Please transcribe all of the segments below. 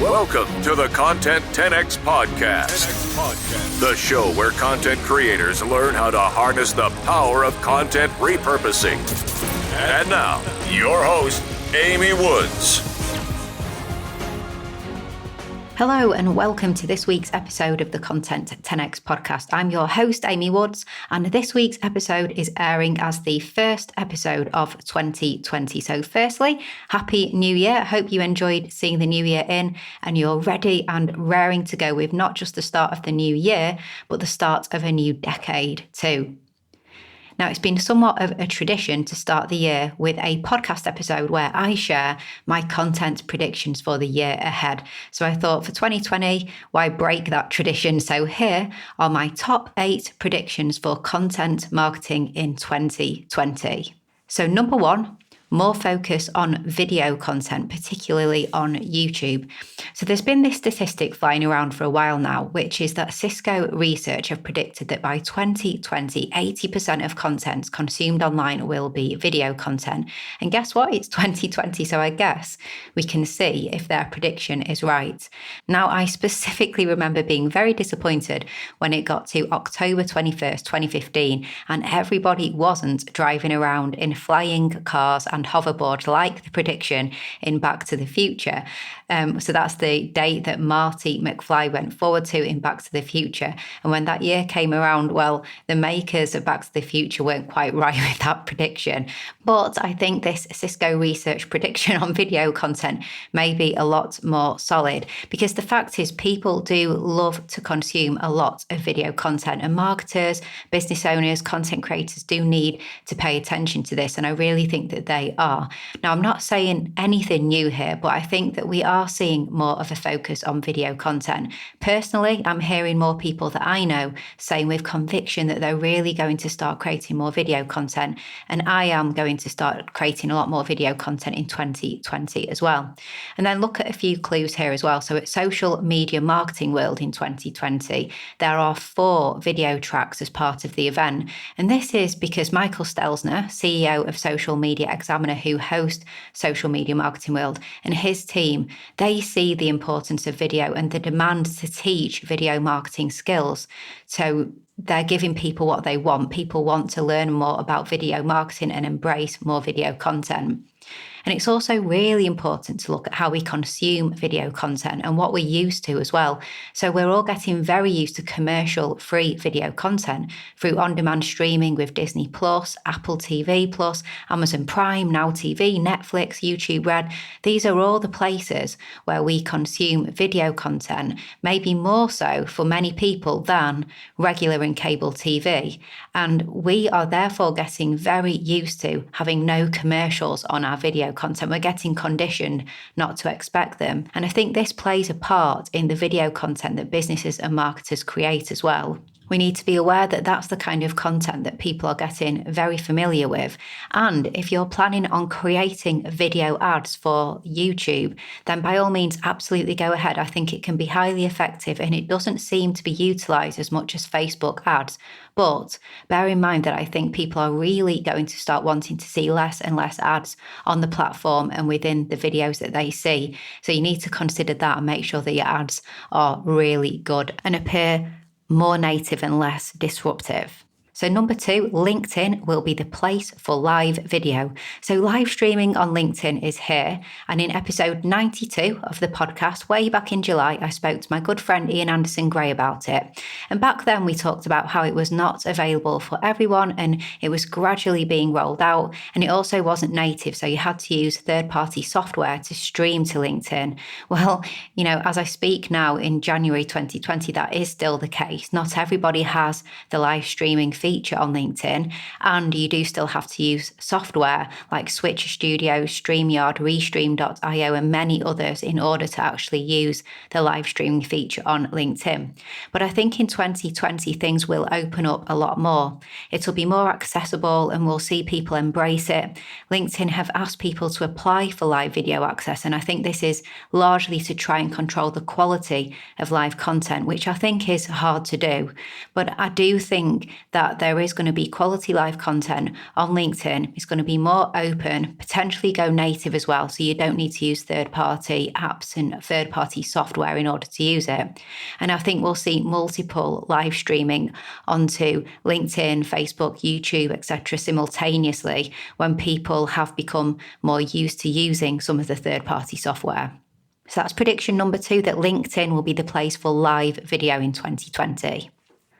Welcome to the Content 10X Podcast, the show where content creators learn how to harness the power of content repurposing. And now, your host, Amy Woods. Hello and welcome to this week's episode of the Content 10X podcast. I'm your host, Amy Woods, and this week's episode is airing as the first episode of 2020. So firstly, Happy New Year. I hope you enjoyed seeing the new year in and you're ready and raring to go with not just the start of the new year, but the start of a new decade too. Now, it's been somewhat of a tradition to start the year with a podcast episode where I share my content predictions for the year ahead. So I thought for 2020, why break that tradition? So here are my top 8 predictions for content marketing in 2020. So number 1, more focus on video content, particularly on YouTube. So there's been this statistic flying around for a while now, which is that Cisco research have predicted that by 2020, 80% of content consumed online will be video content. And guess what? It's 2020, so I guess we can see if their prediction is right. Now, I specifically remember being very disappointed when it got to October 21st, 2015, and everybody wasn't driving around in flying cars and hoverboard like the prediction in Back to the Future. So that's the date that Marty McFly went forward to in Back to the Future. And when that year came around, well, the makers of Back to the Future weren't quite right with that prediction. But I think this Cisco research prediction on video content may be a lot more solid, because the fact is people do love to consume a lot of video content, and marketers, business owners, content creators do need to pay attention to this. And I really think that they are. Now, I'm not saying anything new here, but I think that we are seeing more of a focus on video content. Personally, I'm hearing more people that I know saying with conviction that they're really going to start creating more video content. And I am going to start creating a lot more video content in 2020 as well. And then look at a few clues here as well. So at Social Media Marketing World in 2020, there are 4 video tracks as part of the event. And this is because Michael Stelzner, CEO of Social Media Examiner, who hosts Social Media Marketing World, and his team, they see the importance of video and the demand to teach video marketing skills. So they're giving people what they want. People want to learn more about video marketing and embrace more video content. And it's also really important to look at how we consume video content and what we're used to as well. So we're all getting very used to commercial-free video content through on-demand streaming with Disney+, Apple TV+, Amazon Prime, Now TV, Netflix, YouTube Red. These are all the places where we consume video content, maybe more so for many people than regular and cable TV. And we are therefore getting very used to having no commercials on our video content. We're getting conditioned not to expect them. And I think this plays a part in the video content that businesses and marketers create as well. We need to be aware that that's the kind of content that people are getting very familiar with. And if you're planning on creating video ads for YouTube, then by all means, absolutely go ahead. I think it can be highly effective and it doesn't seem to be utilized as much as Facebook ads. But bear in mind that I think people are really going to start wanting to see less and less ads on the platform and within the videos that they see. So you need to consider that and make sure that your ads are really good and appear more native and less disruptive. So number 2, LinkedIn will be the place for live video. So live streaming on LinkedIn is here. And in episode 92 of the podcast, way back in July, I spoke to my good friend Ian Anderson Gray about it. And back then we talked about how it was not available for everyone and it was gradually being rolled out. And it also wasn't native. So you had to use third-party software to stream to LinkedIn. Well, as I speak now in January 2020, that is still the case. Not everybody has the live streaming feature on LinkedIn, and you do still have to use software like Switch Studio, StreamYard, Restream.io, and many others in order to actually use the live streaming feature on LinkedIn. But I think in 2020, things will open up a lot more. It'll be more accessible and we'll see people embrace it. LinkedIn have asked people to apply for live video access, and I think this is largely to try and control the quality of live content, which I think is hard to do. But I do think that that there is going to be quality live content on LinkedIn. It's going to be more open, potentially go native as well. So you don't need to use third-party apps and third-party software in order to use it. And I think we'll see multiple live streaming onto LinkedIn, Facebook, YouTube, etc. simultaneously when people have become more used to using some of the third-party software. So that's prediction number 2, that LinkedIn will be the place for live video in 2020.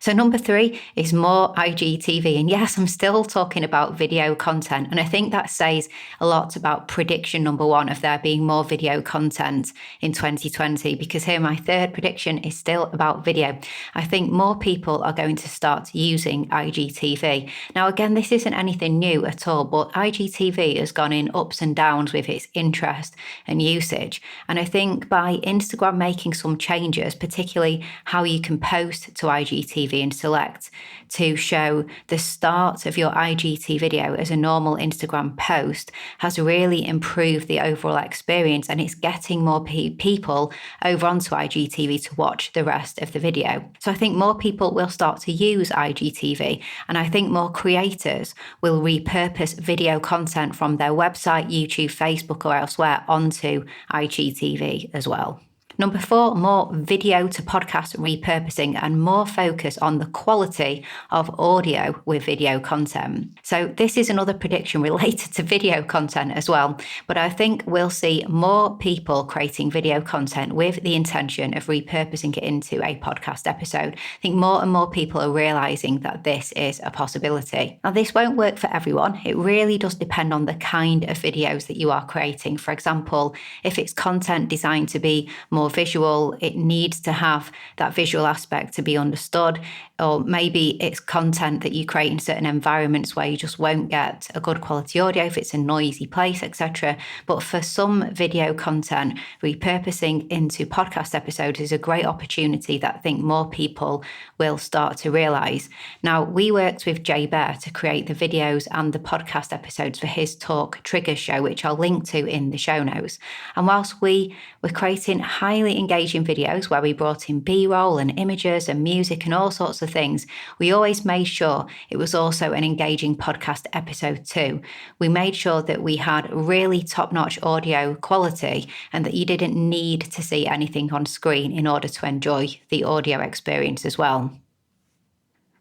So number 3 is more IGTV. And yes, I'm still talking about video content. And I think that says a lot about prediction number 1 of there being more video content in 2020, because here my third prediction is still about video. I think more people are going to start using IGTV. Now, again, this isn't anything new at all, but IGTV has gone in ups and downs with its interest and usage. And I think by Instagram making some changes, particularly how you can post to IGTV and select to show the start of your IGT video as a normal Instagram post, has really improved the overall experience, and it's getting more people over onto IGTV to watch the rest of the video. So I think more people will start to use IGTV, and I think more creators will repurpose video content from their website, YouTube, Facebook or elsewhere onto IGTV as well. Number 4, more video to podcast repurposing and more focus on the quality of audio with video content. So this is another prediction related to video content as well, but I think we'll see more people creating video content with the intention of repurposing it into a podcast episode. I think more and more people are realizing that this is a possibility. Now, this won't work for everyone. It really does depend on the kind of videos that you are creating. For example, if it's content designed to be more visual, it needs to have that visual aspect to be understood. Or maybe it's content that you create in certain environments where you just won't get a good quality audio if it's a noisy place, etc. But for some video content, repurposing into podcast episodes is a great opportunity that I think more people will start to realise. Now, we worked with Jay Bear to create the videos and the podcast episodes for his Talk Triggers show, which I'll link to in the show notes. And whilst we were creating highly engaging videos where we brought in B-roll and images and music and all sorts of things, we always made sure it was also an engaging podcast episode too. We made sure that we had really top-notch audio quality and that you didn't need to see anything on screen in order to enjoy the audio experience as well.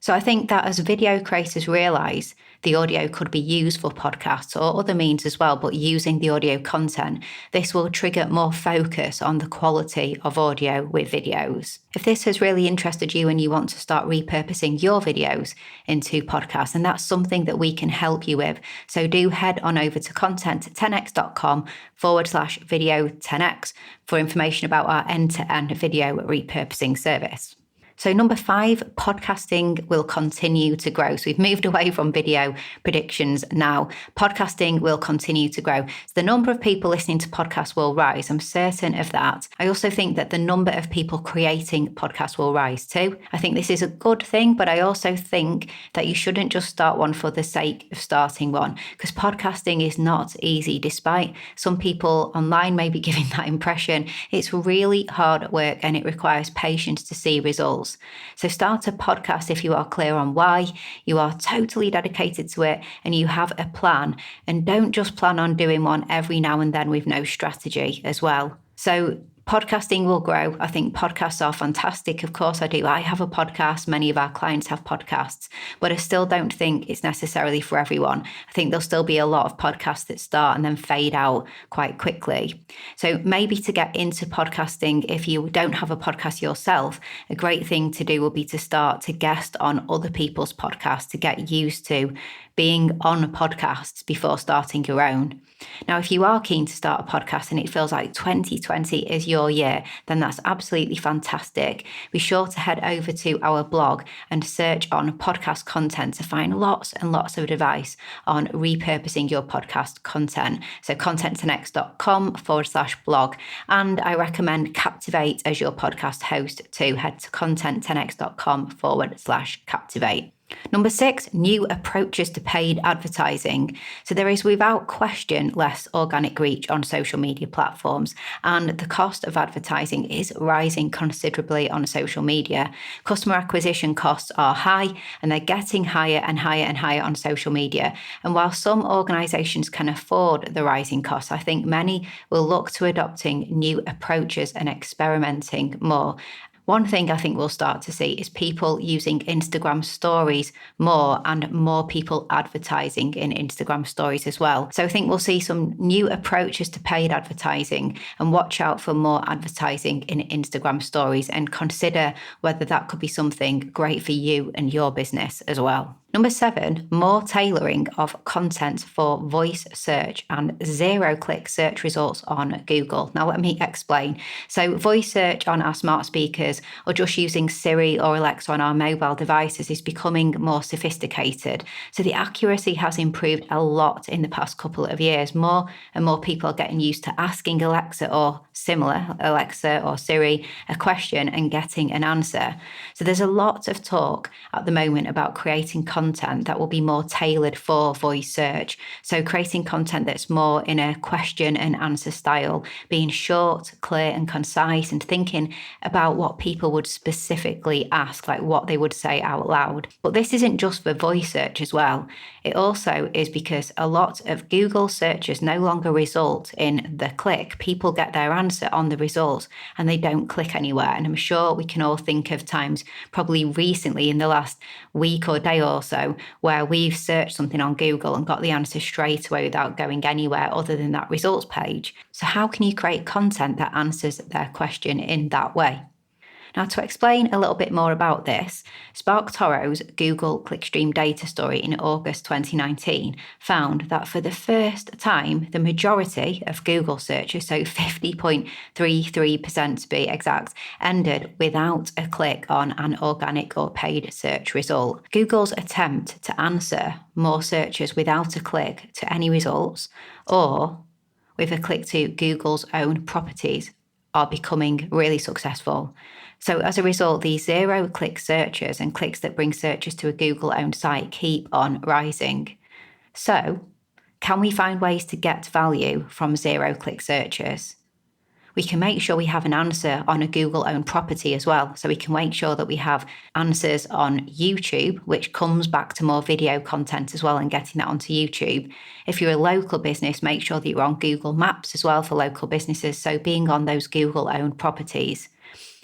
So I think that as video creators realise the audio could be used for podcasts or other means as well, but using the audio content, this will trigger more focus on the quality of audio with videos. If this has really interested you and you want to start repurposing your videos into podcasts, and that's something that we can help you with, so do head on over to content10x.com/video10x for information about our end-to-end video repurposing service. So number 5, podcasting will continue to grow. So we've moved away from video predictions now. Podcasting will continue to grow. So the number of people listening to podcasts will rise. I'm certain of that. I also think that the number of people creating podcasts will rise too. I think this is a good thing, but I also think that you shouldn't just start one for the sake of starting one, because podcasting is not easy, despite some people online maybe giving that impression. It's really hard work and it requires patience to see results. So start a podcast if you are clear on why, you are totally dedicated to it, and you have a plan. And don't just plan on doing one every now and then with no strategy as well. So podcasting will grow. I think podcasts are fantastic. Of course I do. I have a podcast. Many of our clients have podcasts, but I still don't think it's necessarily for everyone. I think there'll still be a lot of podcasts that start and then fade out quite quickly. So maybe to get into podcasting, if you don't have a podcast yourself, a great thing to do will be to start to guest on other people's podcasts to get used to being on podcasts before starting your own. Now, if you are keen to start a podcast and it feels like 2020 is your year, then that's absolutely fantastic. Be sure to head over to our blog and search on podcast content to find lots and lots of advice on repurposing your podcast content. So content10x.com/blog. And I recommend Captivate as your podcast host too. Head to content10x.com/Captivate. Number 6, new approaches to paid advertising. So there is without question less organic reach on social media platforms, and the cost of advertising is rising considerably on social media. Customer acquisition costs are high, and they're getting higher and higher and higher on social media. And while some organisations can afford the rising costs, I think many will look to adopting new approaches and experimenting more. One thing I think we'll start to see is people using Instagram stories more and more people advertising in Instagram stories as well. So I think we'll see some new approaches to paid advertising, and watch out for more advertising in Instagram stories and consider whether that could be something great for you and your business as well. Number 7, more tailoring of content for voice search and zero-click search results on Google. Now, let me explain. So voice search on our smart speakers, or just using Siri or Alexa on our mobile devices, is becoming more sophisticated. So the accuracy has improved a lot in the past couple of years. More and more people are getting used to asking Alexa or similar, Alexa or Siri, a question and getting an answer. So there's a lot of talk at the moment about creating content that will be more tailored for voice search. So creating content that's more in a question and answer style, being short, clear and concise, and thinking about what people would specifically ask, like what they would say out loud. But this isn't just for voice search as well. It also is because a lot of Google searches no longer result in the click. People get their answer on the results and they don't click anywhere. And I'm sure we can all think of times, probably recently in the last week or day or so, where we've searched something on Google and got the answer straight away without going anywhere other than that results page. So how can you create content that answers their question in that way? Now, to explain a little bit more about this, SparkToro's Google Clickstream data story in August 2019 found that for the first time, the majority of Google searches, so 50.33% to be exact, ended without a click on an organic or paid search result. Google's attempt to answer more searches without a click to any results, or with a click to Google's own properties, are becoming really successful. So as a result, these zero-click searches and clicks that bring searches to a Google-owned site keep on rising. So can we find ways to get value from zero-click searches? We can make sure we have an answer on a Google-owned property as well. So we can make sure that we have answers on YouTube, which comes back to more video content as well and getting that onto YouTube. If you're a local business, make sure that you're on Google Maps as well for local businesses. So being on those Google-owned properties.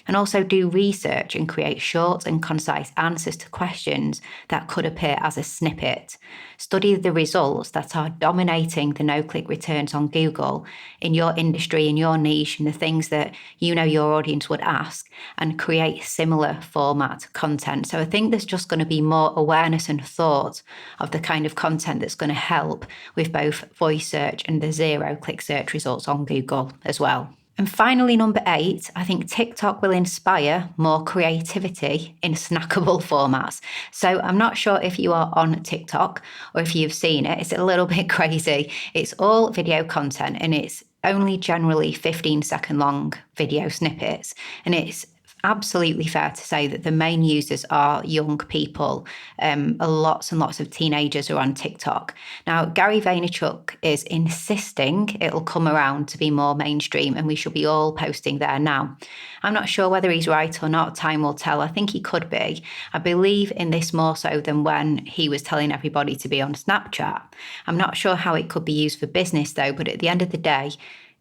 And also do research and create short and concise answers to questions that could appear as a snippet. Study the results that are dominating the no-click returns on Google in your industry, in your niche, and the things that you know your audience would ask, and create similar format content. So I think there's just going to be more awareness and thought of the kind of content that's going to help with both voice search and the zero-click search results on Google as well. And finally, number 8, I think TikTok will inspire more creativity in snackable formats. So I'm not sure if you are on TikTok or if you've seen it. It's a little bit crazy. It's all video content and it's only generally 15-second long video snippets. And it's absolutely fair to say that the main users are young people. Lots and lots of teenagers are on TikTok. Now, Gary Vaynerchuk is insisting it'll come around to be more mainstream and we should be all posting there now. I'm not sure whether he's right or not. Time will tell. I think he could be. I believe in this more so than when he was telling everybody to be on Snapchat. I'm not sure how it could be used for business though, but at the end of the day,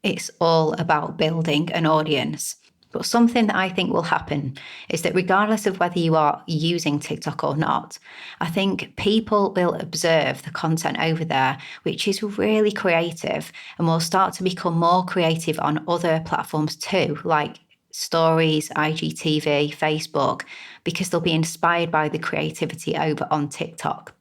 it's all about building an audience. But something that I think will happen is that regardless of whether you are using TikTok or not, I think people will observe the content over there, which is really creative, and will start to become more creative on other platforms too, like Stories, IGTV, Facebook, because they'll be inspired by the creativity over on TikTok.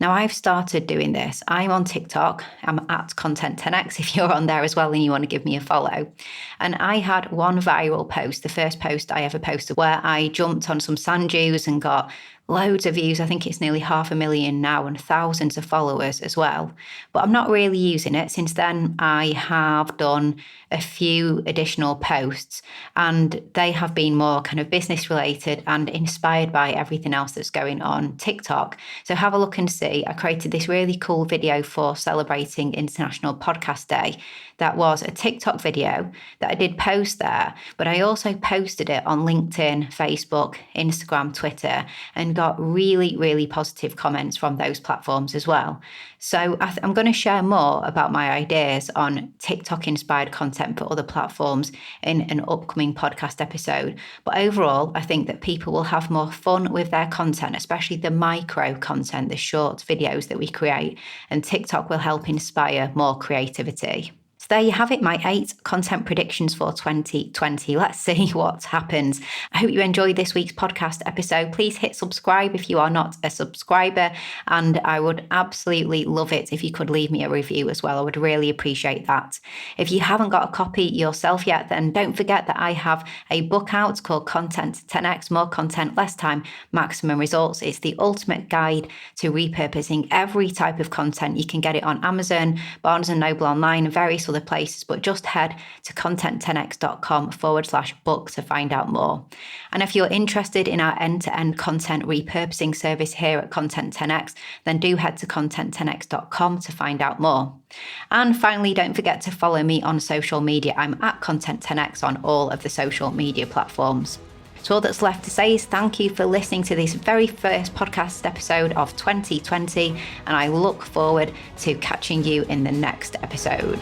Now, I've started doing this. I'm on TikTok. I'm at Content 10X if you're on there as well and you want to give me a follow. And I had one viral post, the first post I ever posted, where I jumped on some sand dunes and got loads of views. I think it's nearly 500,000 now and thousands of followers as well. But I'm not really using it. Since then, I have done a few additional posts and they have been more kind of business related and inspired by everything else that's going on TikTok. So have a look and see. I created this really cool video for celebrating International Podcast Day. That was a TikTok video that I did post there, but I also posted it on LinkedIn, Facebook, Instagram, Twitter, and got really, really positive comments from those platforms as well. So I'm going to share more about my ideas on TikTok-inspired content for other platforms in an upcoming podcast episode. But overall, I think that people will have more fun with their content, especially the micro content, the short videos that we create, and TikTok will help inspire more creativity. So there you have it, my 8 content predictions for 2020. Let's see what happens. I hope you enjoyed this week's podcast episode. Please hit subscribe if you are not a subscriber, and I would absolutely love it if you could leave me a review as well. I would really appreciate that. If you haven't got a copy yourself yet, then don't forget that I have a book out called Content 10x, More Content, Less Time, Maximum Results. It's the ultimate guide to repurposing every type of content. You can get it on Amazon, Barnes & Noble online, and various other places, but just head to content10x.com/book to find out more. And if you're interested in our end-to-end content repurposing service here at Content 10x, then do head to content10x.com to find out more. And finally, don't forget to follow me on social media. I'm at Content 10x on all of the social media platforms. So all that's left to say is thank you for listening to this very first podcast episode of 2020, and I look forward to catching you in the next episode.